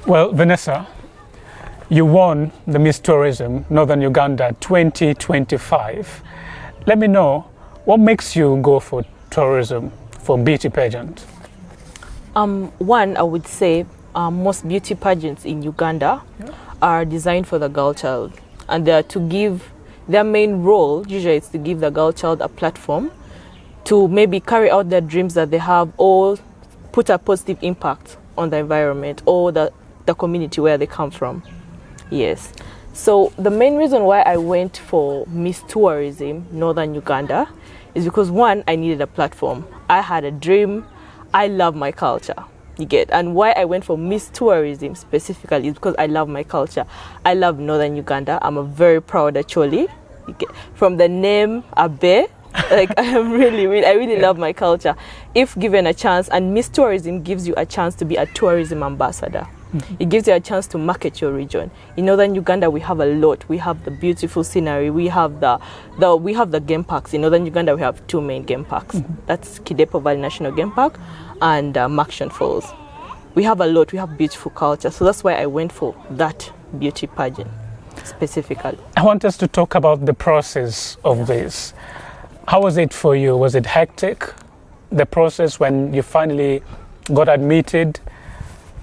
Well, Vanessa, you won the Miss Tourism Northern Uganda 2025. Let me know, what makes you go for tourism, for beauty pageant? One, I would say most beauty pageants in Uganda are designed for the girl child, and they are to give, their main role usually is to give the girl child a platform to maybe carry out their dreams that they have, or put a positive impact on the environment or the community where they come from. Yes. So the main reason why I went for Miss Tourism Northern Uganda is because, one, I needed a platform. I had a dream. I love my culture. You get. And why I went for Miss Tourism specifically is because I love my culture. I love Northern Uganda. I'm a very proud Acholi. You get. From the name Aber, like I really love my culture. If given a chance, and Miss Tourism gives you a chance to be a tourism ambassador. It gives you a chance to market your region. In Northern Uganda, we have a lot. We have the beautiful scenery. We have the game parks. In Northern Uganda, we have two main game parks. That's Kidepo Valley National Game Park and Makshan Falls. We have a lot. We have beautiful culture. So that's why I went for that beauty pageant specifically. I want us to talk about the process of this. How was it for you? Was it hectic? The process when you finally got admitted,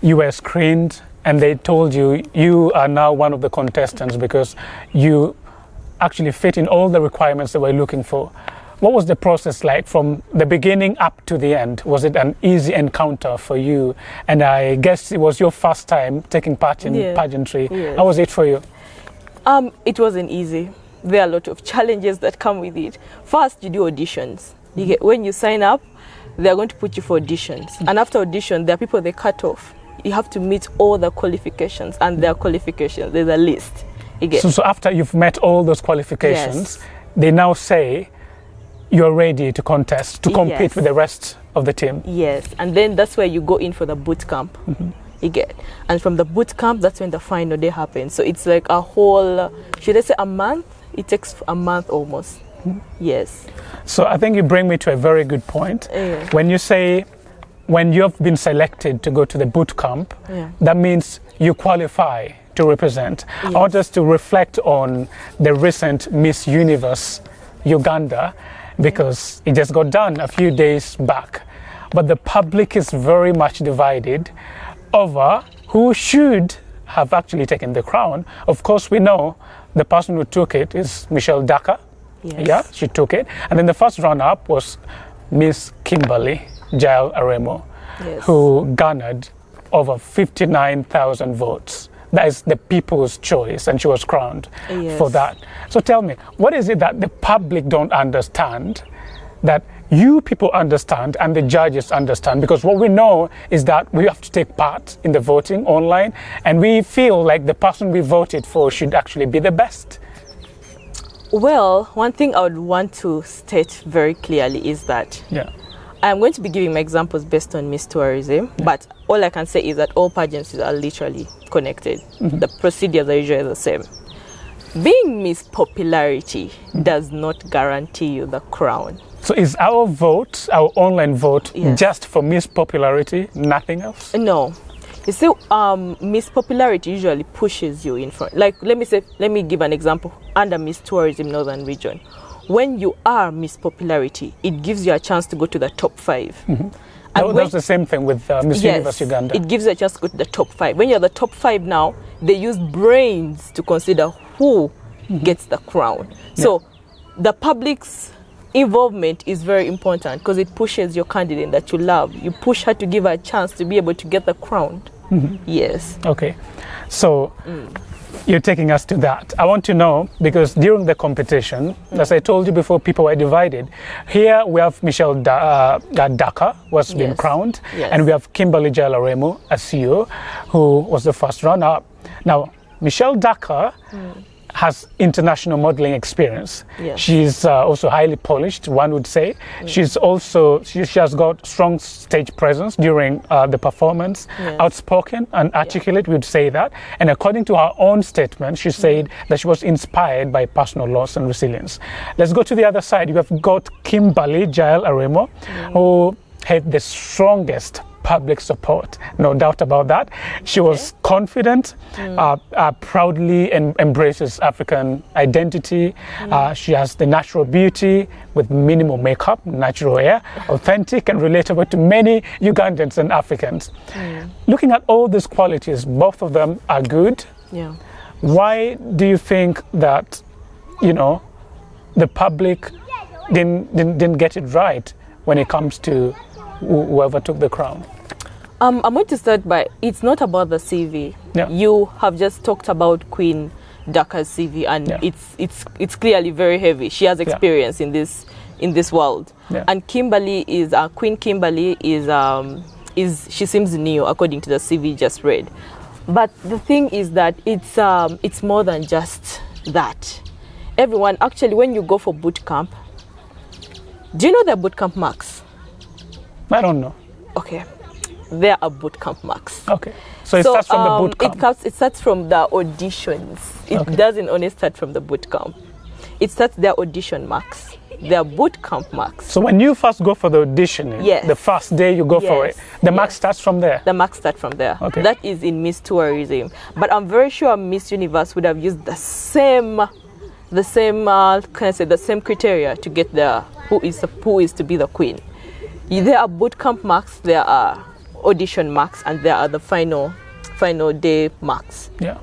you were screened, and they told you you are now one of the contestants because you actually fit in all the requirements they were looking for. What was the process like from the beginning up to the end? Was it an easy encounter for you? And I guess it was your first time taking part in pageantry. Yes. How was it for you? It wasn't easy. There are a lot of challenges that come with it. First, you do auditions. When you sign up, they're going to put you for auditions. And after audition, there are people they cut off. You have to meet all the qualifications, and their qualifications, there's a list. So after you've met all those qualifications, they now say you're ready to contest, to compete with the rest of the team. Yes, and then that's where you go in for the boot camp. And from the boot camp, that's when the final day happens. So it's like a whole, should I say a month? It takes a month almost. Yes. So I think you bring me to a very good point. When you say, when you've been selected to go to the boot camp, that means you qualify to represent. I want us to reflect on the recent Miss Universe Uganda, because it just got done a few days back. But the public is very much divided over who should have actually taken the crown. Of course, we know the person who took it is Michelle Daka. Yeah, she took it. And then the first runner-up was Miss Kimberly Jael Aremo, who garnered over 59,000 votes. That is the people's choice, and she was crowned for that. So tell me, what is it that the public don't understand that you people understand and the judges understand? Because what we know is that we have to take part in the voting online, and we feel like the person we voted for should actually be the best. Well, one thing I would want to state very clearly is that I'm going to be giving my examples based on Miss Tourism, but all I can say is that all pageants are literally connected. The procedures are usually the same. Being Miss Popularity does not guarantee you the crown. So is our vote, our online vote, just for Miss Popularity, nothing else? No. You see, Miss Popularity usually pushes you in front. Like, let me give an example. Under Miss Tourism Northern Region, when you are Miss Popularity, it gives you a chance to go to the top 5. And that's the same thing with Miss Universe Uganda. It gives you a chance to go to the top 5. When you're the top 5 now, they use brains to consider who gets the crown. So the public's involvement is very important because it pushes your candidate that you love. You push her to give her a chance to be able to get the crown. Yes. Okay. So you're taking us to that. I want to know, because during the competition, as I told you before, people were divided. Here we have Michelle Daka was being crowned, and we have Kimberly Jael Aremo, a CEO, who was the first runner-up. Now, Michelle Daka has international modeling experience. She's also highly polished, one would say. She's also, she has got strong stage presence during the performance, outspoken and articulate, we'd say that. And according to her own statement, she said that she was inspired by personal loss and resilience. Let's go to the other side. You have got Kimberly Jael Aremo, who had the strongest public support, no doubt about that. She was confident, proudly embraces African identity. She has the natural beauty with minimal makeup, natural hair, authentic and relatable to many Ugandans and Africans. Looking at all these qualities, both of them are good. Yeah. Why do you think that, the public didn't get it right when it comes to whoever took the crown? I'm going to start by, it's not about the CV. Yeah. You have just talked about Queen Daka's CV, and it's clearly very heavy. She has experience in this world. Yeah. And Kimberly is Queen Kimberly is she seems new according to the CV just read. But the thing is that it's more than just that. Everyone, actually, when you go for boot camp, do you know the boot camp marks? I don't know. Okay, there are boot camp marks. Okay, so it starts from the boot camp. It starts from the auditions. It doesn't only start from the boot camp. It starts their audition marks. Their boot camp marks. So when you first go for the auditioning, the first day you go for it, the mark starts from there? The mark starts from there. Okay. That is in Miss Tourism. But I'm very sure Miss Universe would have used the same criteria to get who is to be the queen. There are boot camp marks, there are audition marks, and there are the final day marks. Yeah.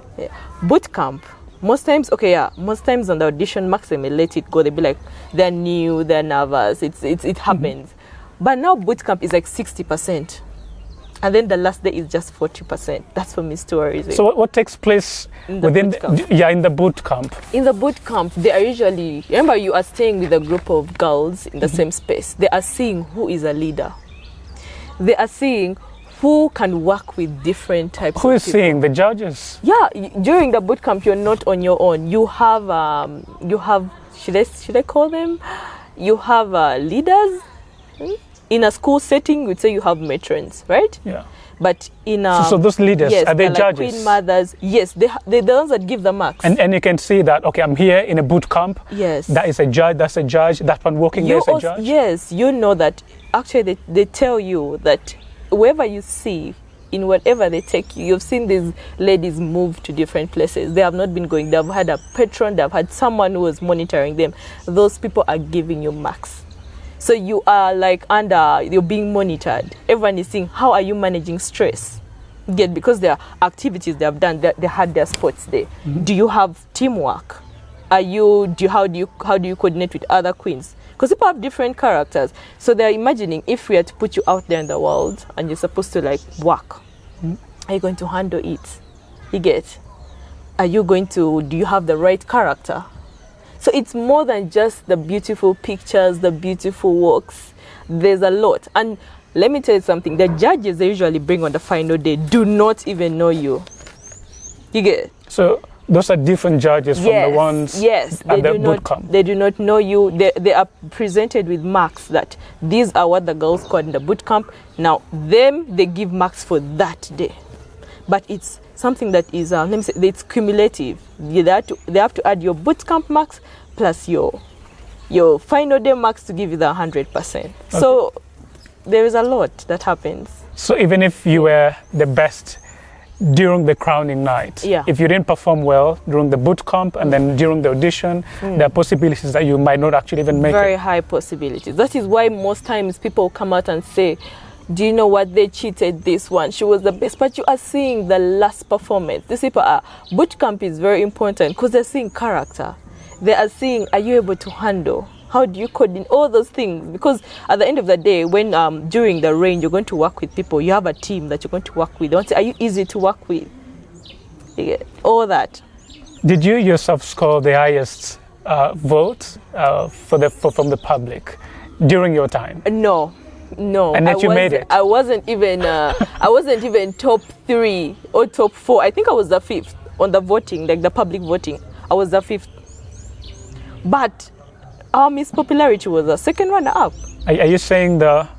Boot camp, most times on the audition marks they may let it go. They be like, they're new, they're nervous, it happens. But now boot camp is like 60%. And then the last day is just 40%. That's for Miss Tourism. So what takes place in the boot camp? In the boot camp, they are usually, remember you are staying with a group of girls in the same space. They are seeing who is a leader. They are seeing who can work with different types of people. Who is seeing? The judges? Yeah, during the boot camp, you're not on your own. You have, should I call them? You have leaders. In a school setting, we'd say you have matrons, right? Yeah. But in so those leaders, are they judges? Like queen mothers, yes, they're the ones that give the marks. And you can see that, okay, I'm here in a boot camp. Yes. That is a judge, that's a judge, that one walking there is a judge. Yes, you know that actually they tell you that wherever you see, in whatever they take you, you've seen these ladies move to different places. They have not been going, they've had a patron, they've had someone who was monitoring them. Those people are giving you marks. So you are like you're being monitored. Everyone is seeing how are you managing stress. Because there are activities they have done, they had their sports there. Do you have teamwork? How do you coordinate with other queens? Because people have different characters. So they're imagining if we are to put you out there in the world and you're supposed to like work, are you going to handle it? You get? Do you have the right character? So it's more than just the beautiful pictures, the beautiful walks. There's a lot. And let me tell you something. The judges they usually bring on the final day do not even know you. You get it? So those are different judges from the ones at the boot camp. They do not know you. They are presented with marks that these are what the girls scored in the boot camp. Now, they give marks for that day. But it's something that is, let me say, it's cumulative. They have to add your boot camp marks plus your final day marks to give you the 100%. Okay. So there is a lot that happens. So even if you were the best during the crowning night, if you didn't perform well during the boot camp and then during the audition, there are possibilities that you might not actually even make it. Very high possibilities. That is why most times people come out and say, do you know what, they cheated this one, she was the best. But you are seeing the last performance. These people boot camp is very important because they're seeing character. They are seeing, are you able to handle? How do you coordinate? All those things. Because at the end of the day, when during the range, you're going to work with people. You have a team that you're going to work with. Don't say, are you easy to work with? You get all that. Did you yourself score the highest vote from the public during your time? No. And that you made it. I wasn't even top 3 or top 4. I think I was the 5th on the voting, like the public voting. I was the 5th. But our Miss Popularity was the second runner up. Are you saying the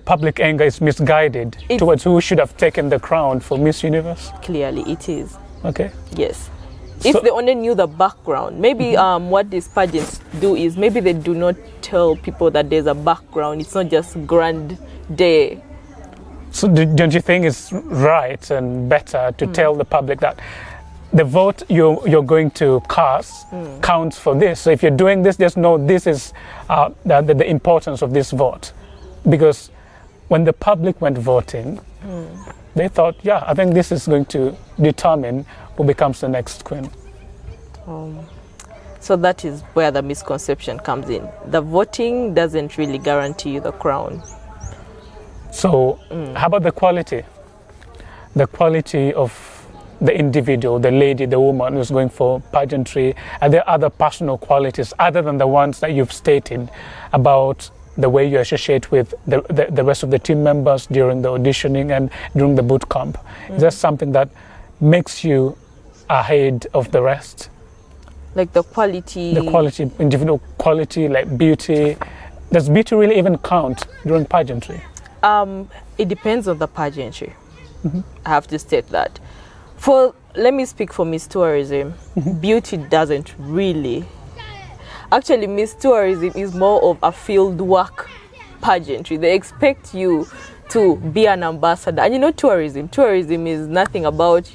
public anger is misguided towards who should have taken the crown for Miss Universe? Clearly it is. Okay. Yes. If they only knew the background, maybe what these pageants do is maybe they do not tell people that there's a background. It's not just grand day So don't you think it's right and better to tell the public that the vote you're going to cast counts for this? So if you're doing this, just know this is the importance of this vote. Because when the public went voting, they thought, yeah, I think this is going to determine who becomes the next queen. So that is where the misconception comes in. The voting doesn't really guarantee you the crown. So how about the quality? The quality of the individual, the lady, the woman who's going for pageantry. Are there other personal qualities other than the ones that you've stated about the way you associate with the rest of the team members during the auditioning and during the boot camp? Is there something that makes you ahead of the rest? Like the quality? The quality, individual quality, like beauty. Does beauty really even count during pageantry? It depends on the pageantry. I have to state that. Let me speak for Miss Tourism. Beauty doesn't really. Actually, Miss Tourism is more of a field work pageantry. They expect you to be an ambassador. And you know, tourism is nothing about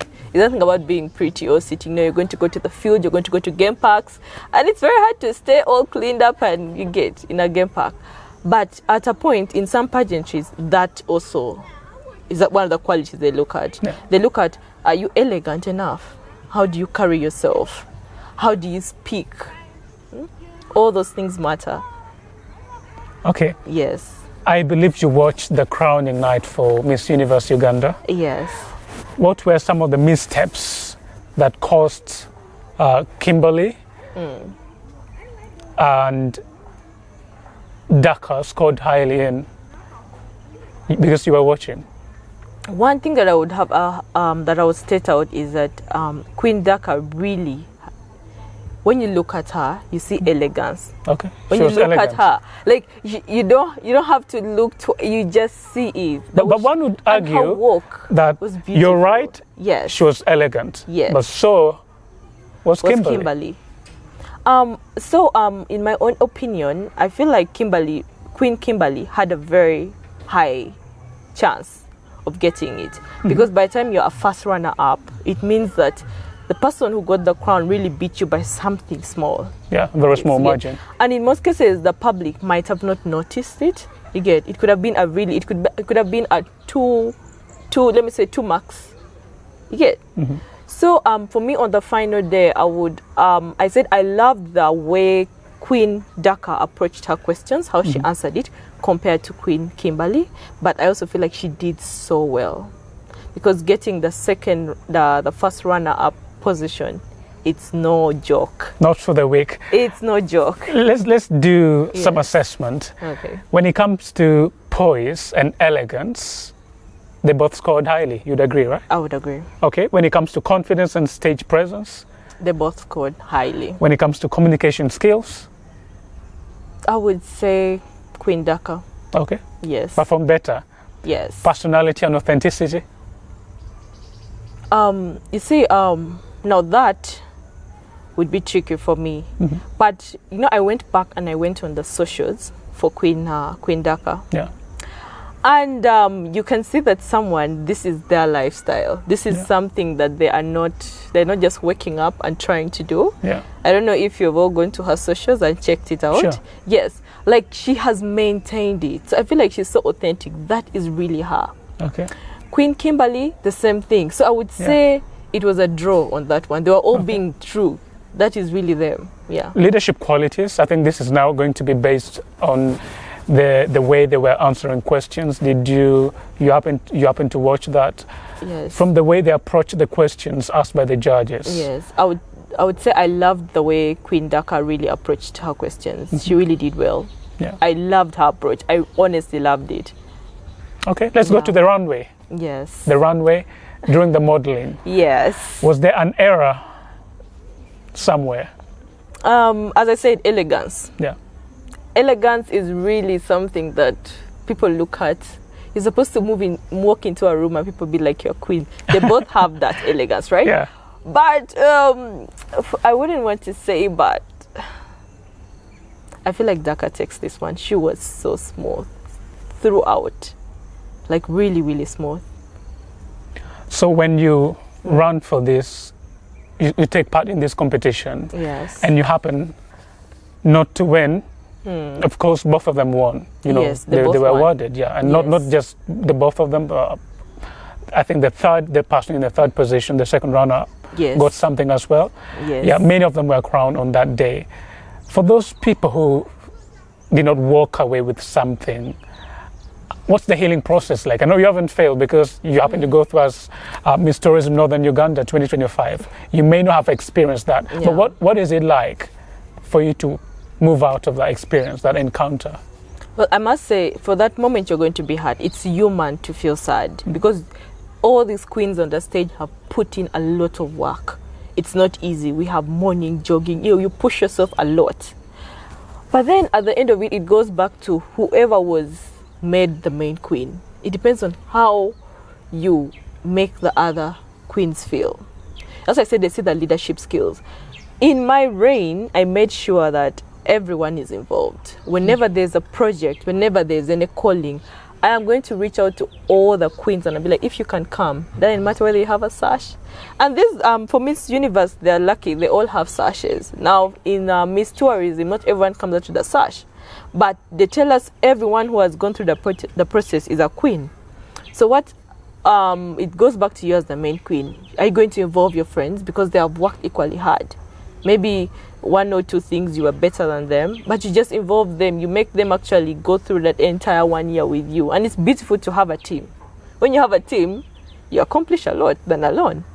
being pretty or sitting. No, you're going to go to the field, you're going to go to game parks, and it's very hard to stay all cleaned up and you get in a game park. But at a point in some pageantries, that also is one of the qualities they look at. Yeah. They look at, are you elegant enough? How do you carry yourself? How do you speak? All those things matter. Okay. Yes. I believe you watched the crowning night for Miss Universe Uganda. Yes. What were some of the missteps that caused Kimberly and Daka scored highly in, because you were watching? One thing that I would have that I would state out is that Queen Daka really, when you look at her, you see elegance. Okay. When you look at her, like you don't have to look to, you just see it. But one would argue that you're right. Yes. She was elegant. Yes. But so was Kimberly. In my own opinion, I feel like Queen Kimberly had a very high chance of getting it, because by the time you're a first runner-up, it means that the person who got the crown really beat you by something small. Yeah, very small margin. And in most cases, the public might have not noticed it. You get, it could have been it could have been a let me say 2 marks. You get. So for me on the final day, I said I loved the way Queen Daka approached her questions, how she answered it compared to Queen Kimberly. But I also feel like she did so well, because getting the first runner-up position, it's no joke. Not for the weak. It's no joke. Let's do some assessment. Okay. When it comes to poise and elegance, they both scored highly. You'd agree, right? I would agree. Okay. When it comes to confidence and stage presence, they both scored highly. When it comes to communication skills, I would say Queen Daka. Okay. Yes. Performed better. Yes. Personality and authenticity. You see, now that would be tricky for me. But you know, I went back and I went on the socials for Queen Daka. Yeah. And you can see that this is their lifestyle. This is something that they're not just waking up and trying to do. Yeah. I don't know if you've all gone to her socials and checked it out. Sure. Yes. Like, she has maintained it. So I feel like she's so authentic. That is really her. Okay. Queen Kimberly, the same thing. So I would say it was a draw on that one. They were all being true. That is really them. Yeah. Leadership qualities. I think this is now going to be based on the way they were answering questions. Did you happen to watch that? Yes. From the way they approached the questions asked by the judges. Yes. I would say I loved the way Queen Daka really approached her questions. She really did well. Yeah. I loved her approach. I honestly loved it. Okay, let's go to the runway. Yes. The runway during the modeling. Yes. Was there an error somewhere? As I said, elegance. Yeah. Elegance is really something that people look at. You're supposed to walk into a room and people be like, you're queen. They both have that elegance, right? Yeah. But I wouldn't want to say, but I feel like Daka takes this one. She was so smooth throughout. like really, really smooth. So when you run for this, you take part in this competition, Yes. and you happen not to win. Of course, both of them won. You know, Yes, they both were won. awarded, yeah, and Yes. not just the both of them. I think the person in the third position, the second runner, Yes. got something as well. Yes. Yeah, many of them were crowned on that day. For those people who did not walk away with something, what's the healing process like? I know you haven't failed because you happen to go through as Miss Tourism Northern Uganda 2025. You may not have experienced that, Yeah. but what is it like for you to move out of that experience, that encounter? Well, I must say, for that moment, you're going to be hurt. It's human to feel sad because all these queens on the stage have put in a lot of work. It's not easy. We have morning jogging. You push yourself a lot. But then at the end of it, it goes back to whoever was made the main queen. It depends on how you make the other queens feel. As I said, they see the leadership skills. In my reign, I made sure that everyone is involved. Whenever there's a project, whenever there's any calling, I am going to reach out to all the queens and I'll be like, if you can come, doesn't matter whether you have a sash. And this, for Miss Universe, they're lucky, they all have sashes. Now, in Miss Tourism, not everyone comes out with a sash. But they tell us everyone who has gone through the process is a queen. So what, it goes back to you as the main queen. Are you going to involve your friends because they have worked equally hard? Maybe one or two things you are better than them, but you just involve them. You make them actually go through that entire 1 year with you. And it's beautiful to have a team. When you have a team, you accomplish a lot than alone.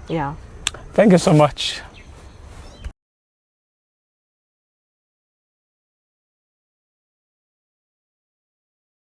Yeah. Thank you so much.